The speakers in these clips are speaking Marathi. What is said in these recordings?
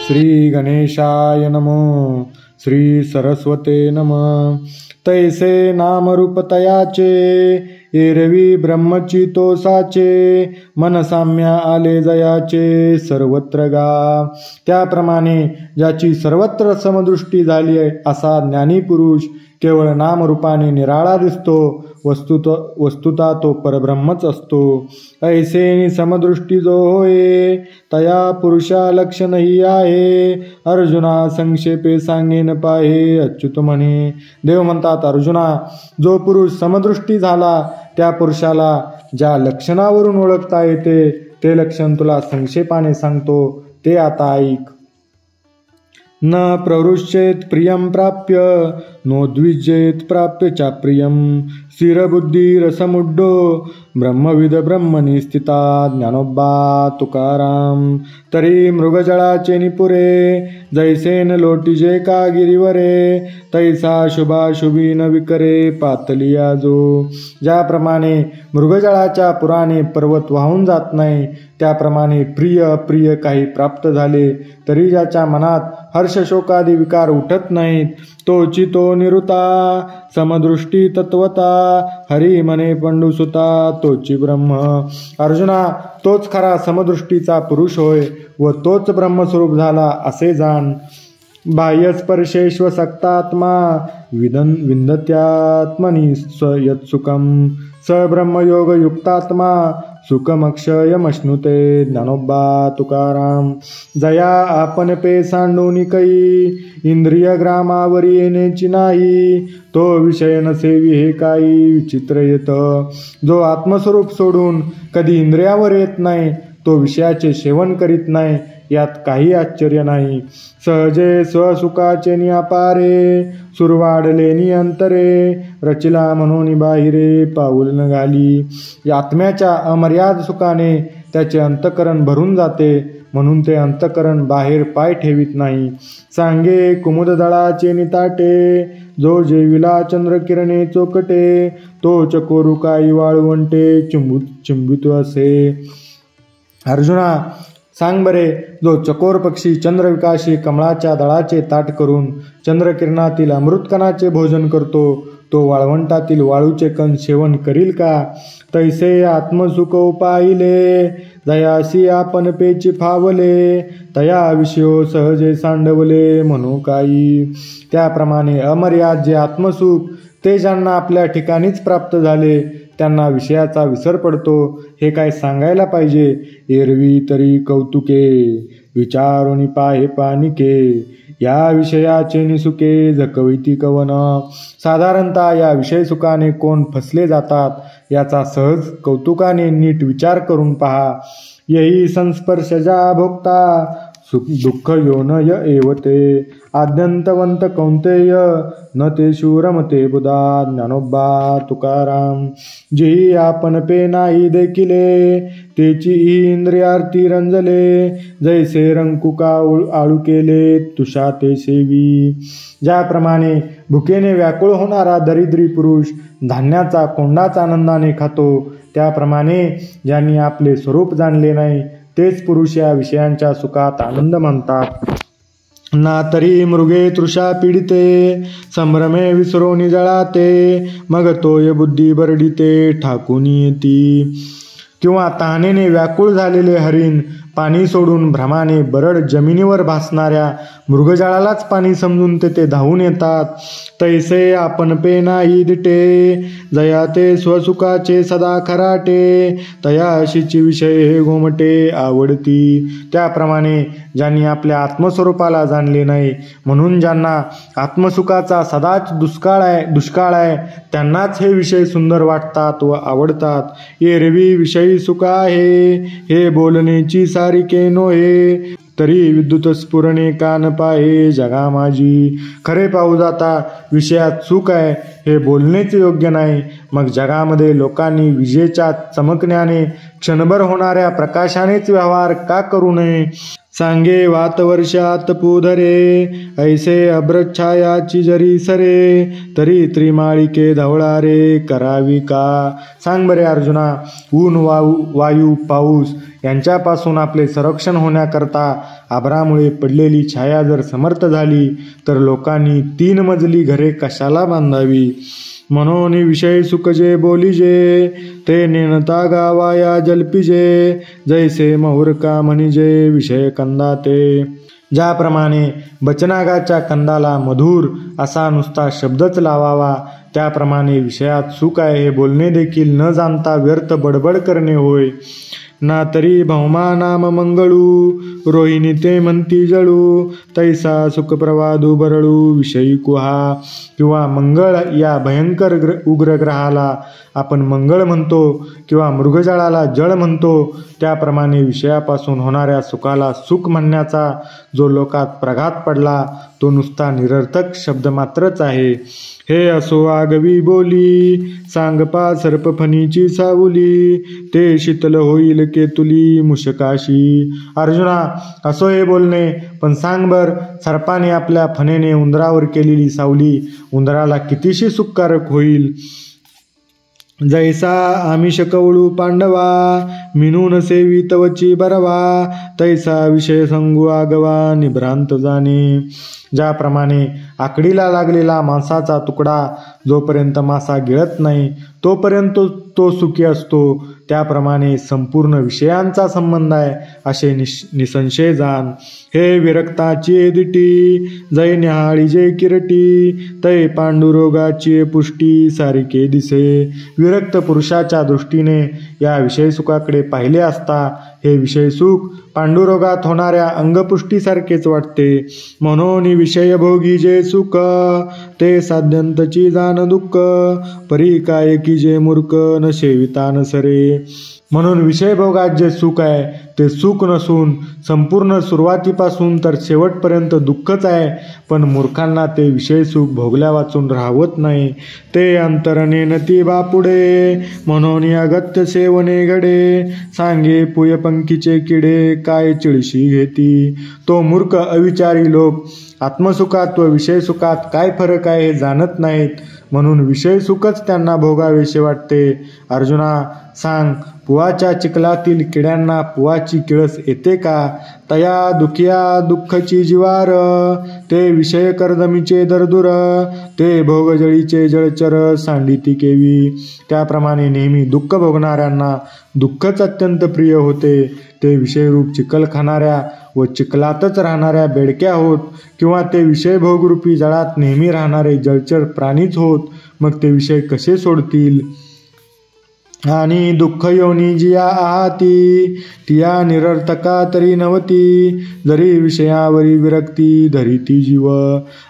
श्री गणेशाय नमो. श्री सरस्वते नमः. तैसे नामरूप तयाचे एरवी ब्रह्मची तोसाचे मन साम्या आले जयाचे सर्वत्र गा. त्याप्रमाणे ज्याची सर्वत्र समदृष्टी झाली असा ज्ञानी पुरुष केवळ नामरूपाने निराळा दिसतो. वस्तुता तो परब्रह्मच असतो. ऐसे समदृष्टी जो होय तया पुरुषा लक्ष नाही आहे. अर्जुना संक्षेपे सांगेन पाहे अच्युत म्हणे. देव म्हणतात, अर्जुना, जो पुरुष समदृष्टी झाला त्या पुरुषाला ज्या लक्षणावरून ओळखता येते ते लक्षण तुला संक्षेपाने सांगतो, ते आता ऐक. न प्रवृश्चेत प्रियं प्राप्य नोद्विजेत प्राप्य चाप्रियं. स्थिरबुद्धी रसमुड्डो ब्रह्मविद ब्रह्मणी स्थिता. ज्ञानोबा तुकाराम. तरी मृगजळाचे निपुरे जैसेन लोटीजे का गिरीवरे. तैसा शुभाशुभी न विकरे पातलिया जो. ज्याप्रमाणे मृगजळाच्या पुराने पर्वत वाहून जात नाही त्याप्रमाणे प्रिय अप्रिय काही प्राप्त झाले तरी ज्याच्या मनात हर्ष शोकादी विकार उठत नाहीत तोची तो निरुता. समदृष्टी तत्वता हरी मने पंडुसुता तोची ब्रह्म. अर्जुना, तोच खरा समदृष्टीचा पुरुष होय व तोच ब्रह्मस्वरूप झाला असे जाण. बाह्यस्पर्शेष्व सक्तात्मा विंदत्यात्मनि यत्सुखम. स ब्रह्मयोग युक्तात्मा सुखमक्षयमश्नुते. ज्ञानोबा तुकाराम. जया आपण पे सांडून कै इंद्रिय ग्रामावरी येण्याची नाही. तो विषय नसेवी हे काही विचित्र येत. जो आत्मस्वरूप सोडून कधी इंद्रियावर येत नाही तो विषयाचे सेवन करीत नाही यात काही आश्चर्य नाही. सहजे स्वसुखाचे नियापारे सुरवाडले नियंतरे. रचिला म्हणून बाहिरे पाऊल न घाली. आत्म्याच्या अमर्याद सुखाने त्याचे अंतःकरण भरून जाते म्हणून ते अंतःकरण बाहेर पाय ठेवित नाही. सांगे कुमुददळाचे निताटे जो जेविला चंद्रकिरणे चोकटे. तो चकोरू काही वाळवंटे चिंबित असे. अर्जुना, सांग बरे, जो चकोर पक्षी चंद्रविकाशी कमळाच्या दळाचे ताट करून चंद्रकिरणातील अमृतकणाचे भोजन करतो तो वाळवंटातील वाळूचे कण सेवन करील का. तैसे आत्मसुख उपाहिले जयासी आपण पेची फावले. तया विषयो सहजे सांडवले म्हणू काही. त्याप्रमाणे अमर्याद जे आत्मसुख ते ज्यांना आपल्या ठिकाणीच प्राप्त झाले त्यांना विषयाचा विसर पडतो हे काय सांगायला पाहिजे. एरवी तरी कौतुके विचारुनी पाहे पानिके. या विषयाचे निसुके जकविती कवन. साधारणतः या विषय सुखाने कोण फसले जातात याचा सहज कौतुकाने नीट विचार करून पहा. यही संस्पर्शजा भोक्ता दुःख योनय एवते. आद्यंतवंत कौंतेय न ते शूरमते बुधा. ज्ञानोबा तुकाराम. जी आपण पे नाही देखिले तेची इंद्रियार्थी रंजले. जैसे रंकुका आळू केले तुषा ते सेवी. ज्याप्रमाणे भुकेने व्याकुळ होणारा दरिद्री पुरुष धान्याचा कोंडाच आनंदाने खातो त्याप्रमाणे ज्यांनी आपले स्वरूप जाणले नाही तेच पुरुष या विषयांच्या सुखात आनंद मानतात. ना तरी मृगे तृषा पीडिते संभ्रमे विसरोनी जळाते. मग तोय बुद्धी बरडिते ठाकून येती. किंवा तहानेने व्याकुळ झालेले हरिण पाणी सोडून भ्रमाने बरड जमिनीवर भासणाऱ्या मृगजाळालाच पाणी समजून ते धावून येतात. तैसे आपण पे नाही दिटे जया ते स्वसुखाचे सदा खराटे. तया अशीची विषय हे गोमटे आवडती. त्याप्रमाणे ज्यांनी आपल्या आत्मस्वरूपाला जाणले नाही म्हणून ज्यांना आत्मसुखाचा सदाच दुष्काळ आहे त्यांनाच हे विषय सुंदर वाटतात व आवडतात. एरवी विषयी सुख आहे हे बोलण्याची सारिके नोहे. तरी विद्युत स्फुरणे कान पाहे जगा माझी. खरे पाहू जाता विषयात सुख आहे हे बोलणेच योग्य नाही. मग जगामध्ये लोकांनी विजेच्या चमकण्याने क्षणभर होणाऱ्या प्रकाशानेच व्यवहार का करू नये. सांगे वातवर्षात पुधरे ऐसे अभ्रच्छायाची जरी सरे. तरी त्रिमाळिके धवळारे करावी का. सांग बरे अर्जुना, ऊन वायू पाऊस यांच्यापासून आपले संरक्षण होण्याकरता आभरामुळे पडलेली छाया जर समर्थ झाली तर लोकांनी 3 मजली घरे कशाला बांधावी. म्हणून विषय सुख जे बोलिजे ते नेनता गावाया जल्पिजे. जैसे मोहरका म्हणिजे विषय कंदा ते. ज्याप्रमाणे बचनागाच्या कंदाला मधुर असा नुसता शब्दच लावावा त्याप्रमाणे विषयात सुख आहे हे बोलणे देखील न जाणता व्यर्थ बडबड करणे होय. ना तरी भौमा नाम मंगळू रोहिणी ते म्हणती जळू. तैसा सुखप्रवादू बरळू विषयी कुहा. किंवा मंगळ या भयंकर उग्र ग्रहाला आपण मंगळ म्हणतो किंवा मृगजळाला जळ म्हणतो. त्याप्रमाणे विषयापासून होणाऱ्या सुखाला सुख म्हणण्याचा जो लोकात प्रघात पडला तो नुसता निरर्थक शब्द मात्रच आहे. हे असो आगवी बोली सांगपा सर्पफणीची सावली. ते शीतल होईल केतुली मुशकाशी. अर्जुना, असो हे बोलणे, पण सांग बर, सर्पाने आपल्या फणेने उंदरावर केलेली सावली उंदराला कितीशी सुखकारक होईल. जैसा आमिष कवळू पांडवा मिनून सेवी तवची बरवा. तैसा विषय संगू आगवा निभ्रांत जाणे. ज्याप्रमाणे आकडीला लागलेला मांसाचा तुकडा जोपर्यंत मासा गिळत नाही तोपर्यंत तो सुखी असतो त्याप्रमाणे संपूर्ण विषयांचा संबंध आहे असे निसंशय जाण. हे विरक्ताची दिटी जै न्याहाळी जे किरटी. तै पांडुरोगाची पुष्टी सारिके दिसे. विरक्त पुरुषाच्या दृष्टीने या विषय सुखाकडे पाहिले असता हे विषय सुख पांडुरोगात होणाऱ्या अंगपुष्टीसारखेच वाटते. म्हणून विषय भोगी जे सुख ते साध्यंतची जाण दुःख. परी काय की जे मूर्ख न सेविता न सरे. म्हणून विषयभोगात जे सुख आहे ते सुख नसून संपूर्ण सुरुवातीपासून तर शेवटपर्यंत दुःखच आहे. पण मूर्खांना ते विषय सुख भोगल्या वाचून राहवत नाही. ते अंतरणे नती बापुडे म्हणून अगत्य सेवने घडे. सांगे पुयपंखीचे किडे काय चिळशी घेती. तो मूर्ख अविचारी लोक आत्मसुखात व विषय सुखात काय फरक आहे हे जाणत नाहीत म्हणून विषय सुखच त्यांना भोगावेसे वाटते. अर्जुना, सांग, पुवाच्या चिखलातील किड्यांना पुवाची किळस येते का. तया दुखिया दुःखची जिवार. ते विषय कर्दमीचे दरदुर. ते भोगजळीचे जळचर सांडिती केवी. त्याप्रमाणे नेहमी दुःख भोगणाऱ्यांना दुःखच अत्यंत प्रिय होते. ते विषयरूप चिखल खाणाऱ्या व चिखलातच राहणाऱ्या बेडक्या होत किंवा ते विषय भोगरूपी जळात नेहमी राहणारे जळचर प्राणीच होत. मग ते विषय कसे सोडतील. आणि दुःख योनी जिया आहाती तिया निरर्थका तरी नवती. जरी विषयावरी विरक्ती धरिती जीव.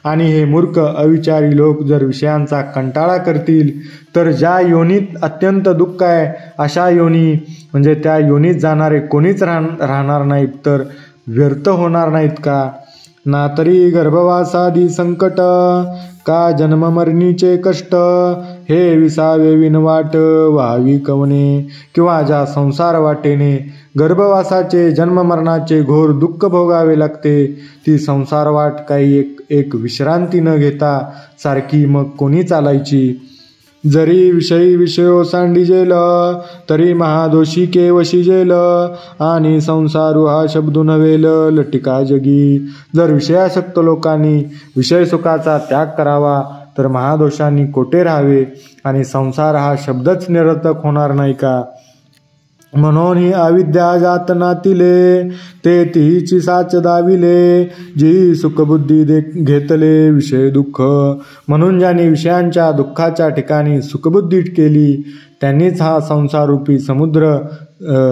आणि हे मूर्ख अविचारी लोक जर विषयांचा कंटाळा करतील तर ज्या योनीत अत्यंत दुःख आहे अशा योनी म्हणजे त्या योनीत जाणारे कोणीच राहणार नाहीत तर व्यर्थ होणार नाहीत का. ना तरी गर्भवासादी संकट का जन्ममरणीचे कष्ट. हे विसावे विनवाट व्हावी कवने. किंवा ज्या संसार वाटेने गर्भवासाचे जन्ममरणाचे घोर दुःख भोगावे लागते ती संसार वाट काही एक विश्रांती न घेता सारखी मग कोणी चालायची. जरी विषयी विषयो सांडिजेल तरी महादोषी के वशिजेल. आणि संसारू हा शब्दू नव्हेल लटिका जगी. जर विषयासक्त लोकांनी विषय सुखाचा त्याग करावा तर महादोषांनी कोठे राहावे आणि संसार हा शब्दच निरर्थक होणार नाही का. म्हणून ही अविद्या जात नातिले ते तिची साच दाविले. जी सुखबुद्धी घेतले विषय दुःख. म्हणून ज्यांनी विषयांच्या दुःखाच्या ठिकाणी सुखबुद्धी केली त्यांनीच हा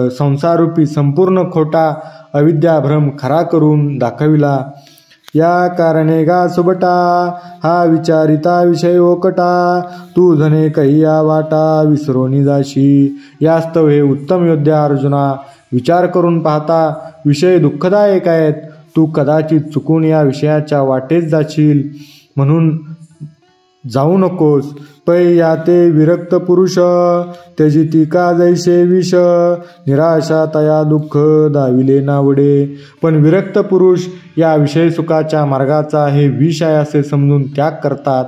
संसारूपी संपूर्ण खोटा अविद्याभ्रम खरा करून दाखविला. या कारणे गा सुबटा हा विचारिता विषय ओकटा. तू धने कहिया वाटा विसरोनी जाशी. यास्तव हे उत्तम योद्धा अर्जुना, विचार करून पाहता विषय दुःखदायक आहेत. तू कदाचित चुकून या विषयाच्या वाटेत जाशील म्हणून जाऊ नकोस. पै याते विरक्त पुरुष त्यजिती का जैसे विष. निराशा तया दुःख दाविले नावडे. पण विरक्त पुरुष या विषय सुखाच्या मार्गाचा हे विष आहे असे समजून त्याग करतात.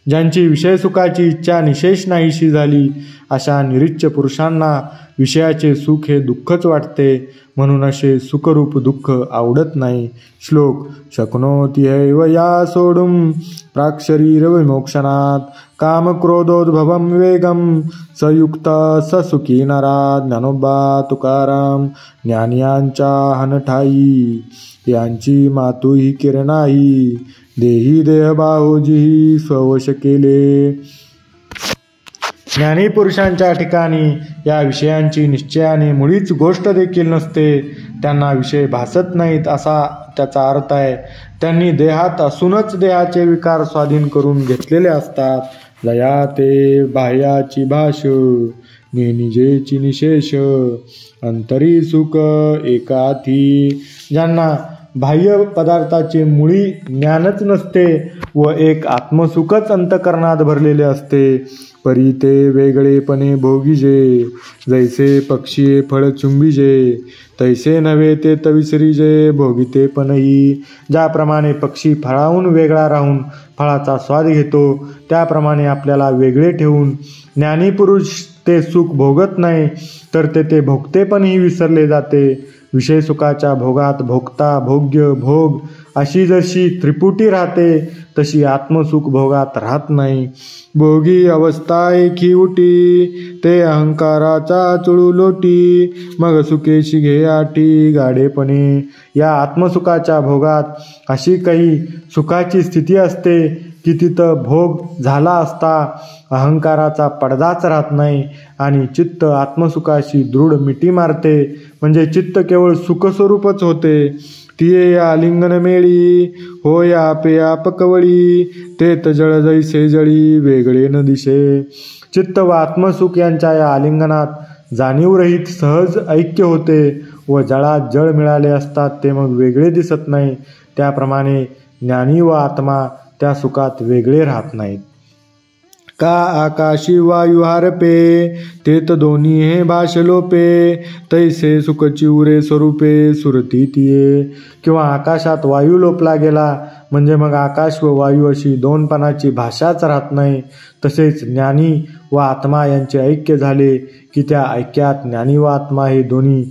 ज्यांची विषयसुखाची इच्छा निशेष नाहीशी झाली अशा निरीच्छ पुरुषांना विषयाचे सुख हे दुःखच वाटते, म्हणून असे सुखरूप दुःख आवडत नाही. श्लोक. शक्नोति हैव या सोढुं प्राक्शरीर विमोक्षणात् कामक्रोधोद्भवं वेगं सयुक्त ससुखी नरात्. ज्ञानोबा तुकाराम. ज्ञानियांच्या हनठाई यांची मातुही किरणाई देही देह बाहुजी स्ववश केले. ज्ञानी पुरुषांच्या ठिकाणी या विषयांची निश्चयाने मुळीच गोष्ट देखील नसते. त्यांना विषय भासत नाहीत असा त्याचा अर्थ आहे. त्यांनी देहात असूनच देहाचे विकार स्वाधीन करून घेतलेले असतात. जया ते बाह्याची भाष निजेची निशेष अंतरी सुख एकाथी. ज्यांना बाह्य पदार्थाचे मुळी ज्ञानच नसते व एक आत्मसुखच अंतकरणात भरलेले असते. परी ते वेगळेपणे भोगीजे जैसे पक्षी फळ चुंबिजे तैसे नव्हे ते तविसरीजे भोगितेपणही. ज्याप्रमाणे पक्षी फळाहून वेगळा राहून फळाचा स्वाद घेतो त्याप्रमाणे आपल्याला वेगळे ठेवून ज्ञानी पुरुष ते सुख भोगत नाही तर ते भोगतेपणही विसरले जाते. विषय सुखाच्या भोगात भोगता भोग्य भोग अशी जशी त्रिपुटी राहते तशी आत्मसुख भोगात राहत नाही. भोगी अवस्था एकी उटी ते अहंकाराचा चुळुलोटी मग सुखेशी घे आटी गाडेपणे. या आत्मसुखाच्या भोगात अशी काही सुखाची स्थिती असते की तिथं भोग झाला असता अहंकाराचा पडदाच राहत नाही आणि चित्त आत्मसुखाशी दृढ मिठी मारते, म्हणजे चित्त केवळ सुखस्वरूपच होते. तिये आलिंगन मेळी होय आपे आपकवळी ते तजळ जैसे जळी वेगळे न दिशे. चित्त व आत्मसुख यांच्या या आलिंगनात जाणीवरहित सहज ऐक्य होते व जळात जळ मिळाले असतात ते मग वेगळे दिसत नाही. त्याप्रमाणे ज्ञानी व आत्मा त्या सुखात वेगळे राहत नाहीत. का आकाशी वायू हारपे तेत दोन्ही हे भाषलोपे तैसे सुख चिवरे स्वरूपे सुरती तिये. किंवा आकाशात वायू लोपला गेला म्हणजे मग आकाश व वायू अशी दोनपणाची भाषाच राहत नाही. तसेच ज्ञानी व आत्मा यांचे ऐक्य झाले की त्या ऐक्यात ज्ञानी व आत्मा हे दोन्ही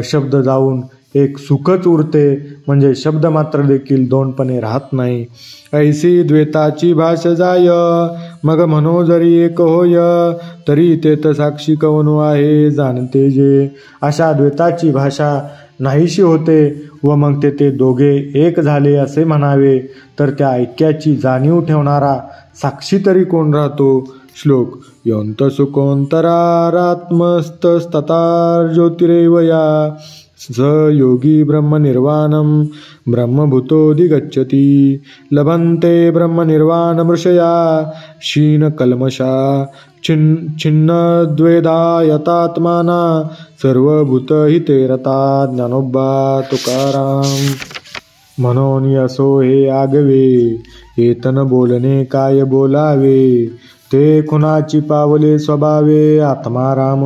शब्द जाऊन एक सुखच उरते, म्हणजे शब्द मात्र देखील दोनपणे राहत नाही. ऐसी द्वैताची भाष जाय मग म्हणो जरी एक होय तरी तेत साक्षी कवनो आहे जाणते जे. अशा द्वैताची भाषा नाहीशी होते व मग ते दोघे एक झाले असे म्हणावे तर त्या ऐक्याची जाणीव ठेवणारा साक्षी तरी कोण राहतो. श्लोक. योंत सुकोंतरारात्मस्तस्तार ज्योतिरेव या स योगी ब्रह्मनिर्वाणं ब्रह्मभूतोऽधिगच्छति लभन्ते ब्रह्मनिर्वाणमृषया क्षीणकल्मषा छिन्नद्वेधा यतात्माना सर्वभूतहिते रता. ज्ञानोबा तुकाराम. म्हणून असो हे आगवे येतन बोलणे काय बोलावे ते खुनाची पावले स्वभावे आत्माराम.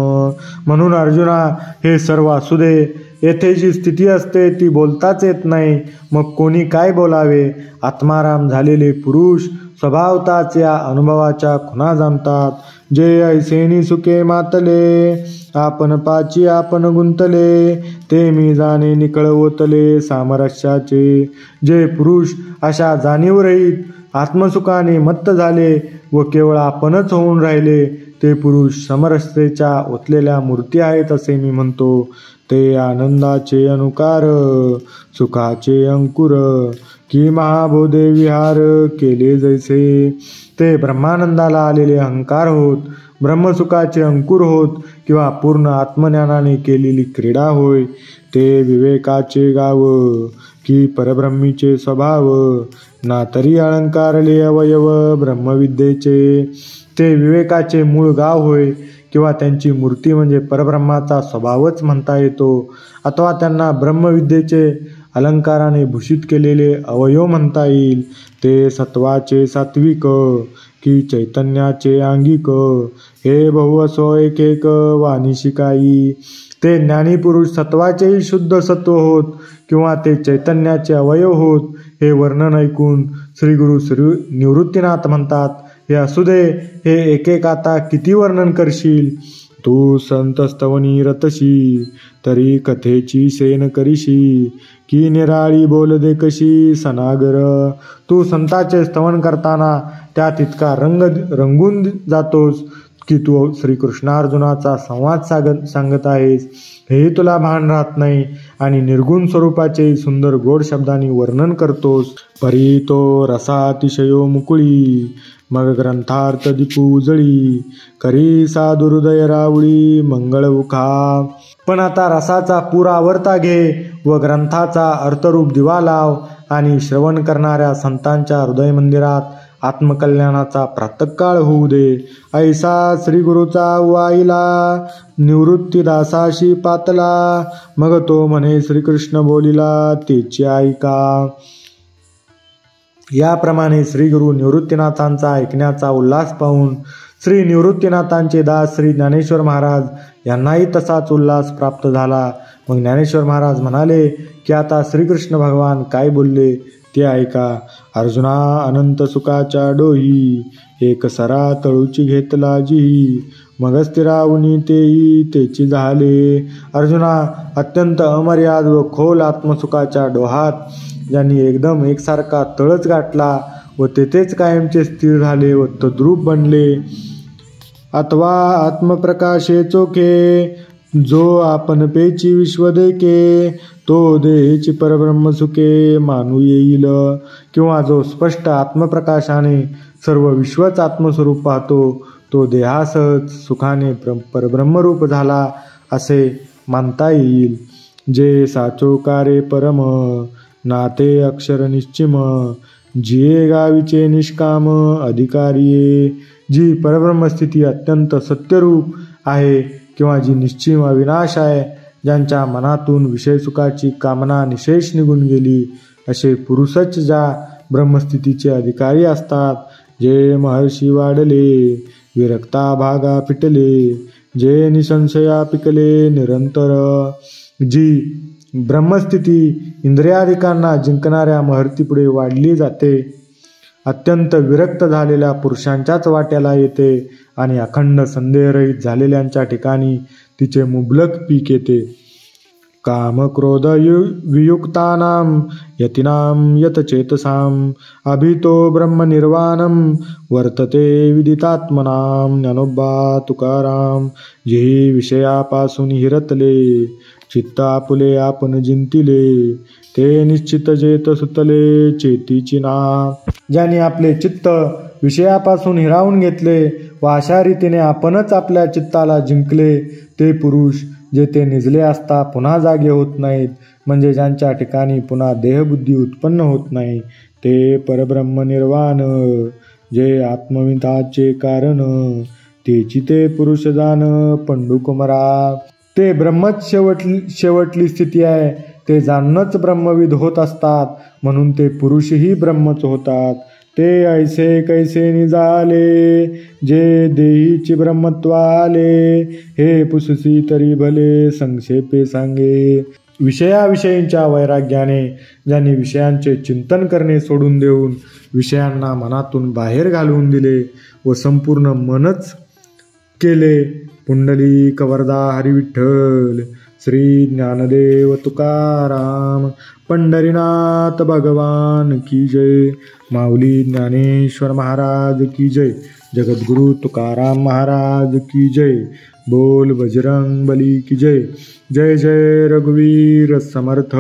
म्हणून अर्जुना हे सर्व असू दे, येथे जी स्थिती असते ती बोलताच येत नाही, मग कोणी काय बोलावे. आत्माराम झालेले पुरुष स्वभावताच या अनुभवाच्या खुणा जाणतात. जे ऐसेनी सुखे मातले आपण पाची आपण गुंतले ते मी जाणे निकळवतले सामरस्याचे. जे पुरुष अशा जाणीवरहित आत्मसुखाने मत्त झाले व केवळ आपणच होऊन राहिले ते पुरुष समरसतेच्या ओतलेल्या मूर्ती आहेत असे मी म्हणतो. ते आनंदाचे अनुकार सुखाचे अंकुर की महाबोधे विहार केले जैसे. ते ब्रह्मानंदाला आलेले अहंकार होत, ब्रह्मसुखाचे अंकुर होत किंवा पूर्ण आत्मज्ञानाने केलेली क्रीडा होय. ते विवेकाचे गाव की परब्रह्मीचे स्वभाव ना तरी अलंकारले अवयव ब्रह्मविद्येचे. ते विवेकाचे मूळ गाव होय किंवा त्यांची मूर्ती म्हणजे परब्रह्माचा स्वभावच म्हणता येतो, अथवा त्यांना ब्रह्मविद्येचे अलंकाराने भूषित केलेले अवयव म्हणता येईल. ते सत्वाचे सात्विक की चैतन्याचे आंगिक हे बहु असो एक एक वाणी शिकाई. ते ज्ञानी पुरुष सत्वाचेही शुद्ध सत्व होत किंवा ते चैतन्याचे अवयव होत हे वर्णन ऐकून श्री गुरु निवृत्तीनाथ म्हणतात हे असू दे, हे एक एक आता किती वर्णन करशील. तू संत स्तवनी रतशी, तरी कथेची सेन करीशी. की निराळी बोल दे कशी सनागर. तू संताचे स्तवन करताना त्यात इतका रंगून जातोस की तू श्रीकृष्णार्जुनाचा संवाद सांगत आहेस हेही तुला भान राहत नाही आणि निर्गुण स्वरूपाचे सुंदर गोड शब्दांनी वर्णन करतोस. परी तो रसातिशयो मुकुळी, मग ग्रंथार्थ दीपू उजळी. करी साधु हृदय रावळी मंगळ उखा. पण आता रसाचा पूर आवरता घे व ग्रंथाचा अर्थरूप दिवा लाव आणि श्रवण करणाऱ्या संतांच्या हृदय मंदिरात आत्मकल्याणाचा प्रातःकाळ होऊ दे. ऐसा श्री गुरुचा वाईला, निवृत्तीदासाशी पातला. मग तो म्हणे श्रीकृष्ण बोलिला, तेची ऐका. याप्रमाणे श्री गुरु निवृत्तीनाथांचा ऐकण्याचा उल्हास पाहून श्री निवृत्तीनाथांचे दास श्री ज्ञानेश्वर महाराज यांनाही तसाच उल्हास प्राप्त झाला. मग ज्ञानेश्वर महाराज म्हणाले की आता श्रीकृष्ण भगवान काय बोलले ते ऐका. अर्जुना अनंत सुखाच्या डोही, एक सरा तळूची घेतला जी. मग स्थिरावुनी तेही तेची झाले. अर्जुना, अत्यंत अमर्याद व खोल आत्मसुखाच्या डोहात ज्यांनी एकदम एकसारखा तळच गाठला व तेथेच कायमचे स्थिर झाले व तद्रूप बनले. अथवा आत्मप्रकाशे चोखे, जो आपण पेची विश्व देखे. तो देहेची परब्रह्म सुखे मानू येईल. किंवा जो स्पष्ट आत्मप्रकाशाने सर्व विश्वच आत्मस्वरूप पाहतो तो देहासहज सुखाने परब्रह्मरूप झाला असे मानता येईल. जे साचोकारे परम, नाते अक्षर निश्चिम. जिये गावीचे निष्काम अधिकारिये. जी परब्रह्मस्थिती अत्यंत सत्यरूप आहे किंवा जी निश्चिम अविनाश आहे, ज्यांच्या मनातून विषयसुखाची कामना निशेष निघून गेली, असे पुरुषच ज्या ब्रह्मस्थितीचे अधिकारी असतात. जे महर्षी वाढले, विरक्ता भागा फिटले. जे निसंशया पिकले निरंतर. जी ब्रह्मस्थिती इंद्रियाधिकांना जिंकणाऱ्या महर्तीपुढे वाढली जाते, अत्यंत विरक्त झालेल्या पुरुषांच्याच वाट्याला येते आणि अखंड संदेहरहित झालेल्यांच्या ठिकाणी तिचे मुबलक पीक येते. काम क्रोध वियुक्तानां यतीनां यतचेतसां अभितो ब्रह्मनिर्वाणं वर्तते विदितात्मनां. ज्ञानोबा तुकाराम. जेही विषयापासून हिरतले, चित्त आपुले आपण जिंतिले. ते निश्चित जेत सुतले चेतीची ना. ज्यांनी आपले चित्त विषयापासून हिरावून घेतले व अशा रीतीने आपणच आपल्या चित्ताला जिंकले, ते पुरुष जे ते निजले असता पुन्हा जागे होत नाहीत, म्हणजे ज्यांच्या ठिकाणी पुन्हा देहबुद्धी उत्पन्न होत नाही, ते परब्रह्म निर्वाण. जे आत्मविदाचे कारण, तेची ते पुरुष जाण पंडुकुमरा. ते ब्रह्मच शेवटली स्थिती आहे. ते जाणूनच ब्रह्मविद होत असतात, म्हणून ते पुरुषही ब्रह्मच होतात. ते ऐसे कैसे निजाले, जे देहीची ब्रह्मत्व आले. हे पुससी तरी भले संक्षेपे सांगे. विषयाविषयींच्या वैराग्याने ज्यांनी विषयांचे चिंतन करणे सोडून देऊन विषयांना मनातून बाहेर घालवून दिले व संपूर्ण मनच केले. पुंडलिक वरदा हरिविठ्ठल. श्री ज्ञानदेव तुकाराम. पंढरीनाथ भगवान की जय. माऊली ज्ञानेश्वर महाराज की जय. जगद्गुरु तुकाराम महाराज की जय. बोल बजरंग बली की जय. जय जय रघुवीर समर्थ.